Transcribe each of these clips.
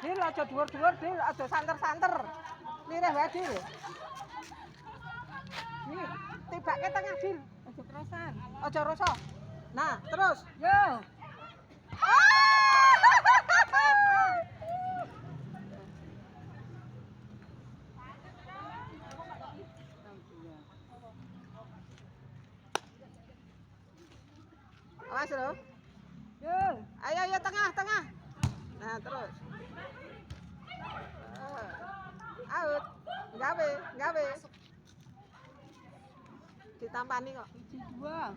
Dil aja dhuwur-dhuwur, Dil, aja santer-santer. Lirih wae, Dil. Nih, tibake tengah, Dil. Aja kerosan. Aja rasa. Nah, terus. Yo. Awas lho. Yo. Ayo tengah. Nah, terus. Out. Gawe. Ditampani kok. 1, 2.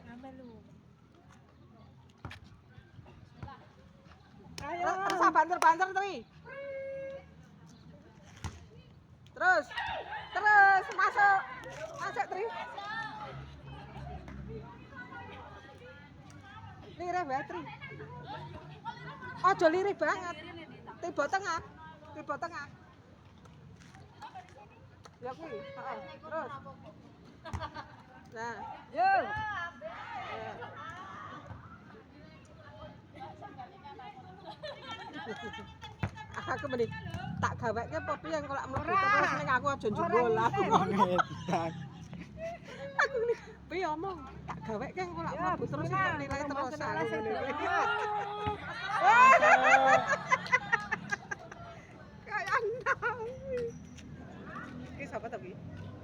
Sampai lu. Ayo. Terus banter Tri. Terus masuk Tri. Lirih wae Tri. Aja lirih banget. Tiba tengah. Ya kuwi, heeh. Terus. Nah, yo. Aku mending tak gaweke apa piye kok lak mlebu terus ning aku aja njebol aku ngono. Aku ngene, piye omong tak gaweke kok lak mlebu terus kok nilai terus aku ngene. Kayak nang. Iki sapa to iki?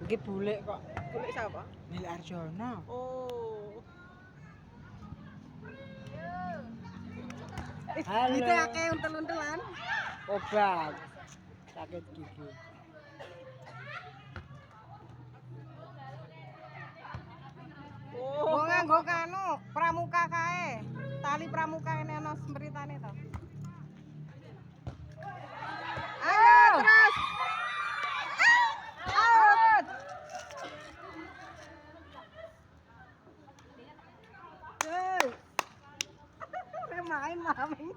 Iki bulik kok. Bulik sapa? Nil Arjono. Oh. Halo. Itu akeh untel-untelan. Obat sakit gigi. Oh, nganggo kanu pramuka kae. Tali pramuka ini ana semberitane to. Ayo terus. Out. Main mami.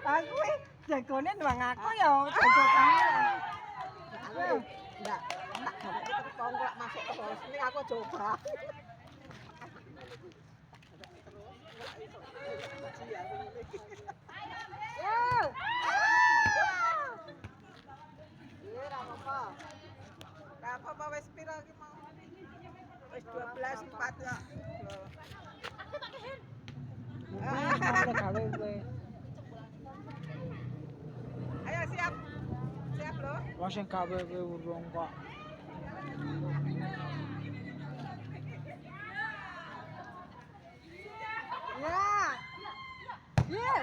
Aku jagone doang aku ya jago kae. Enggak, tak gawe terus kok masuk terus. Ini aku coba. Yo. Iya, apa? Apa wis pira iki mau? Wis 12:04 kok. Ayo siap loh. Wong sing gawe kowe urung kok. Ya. Yo.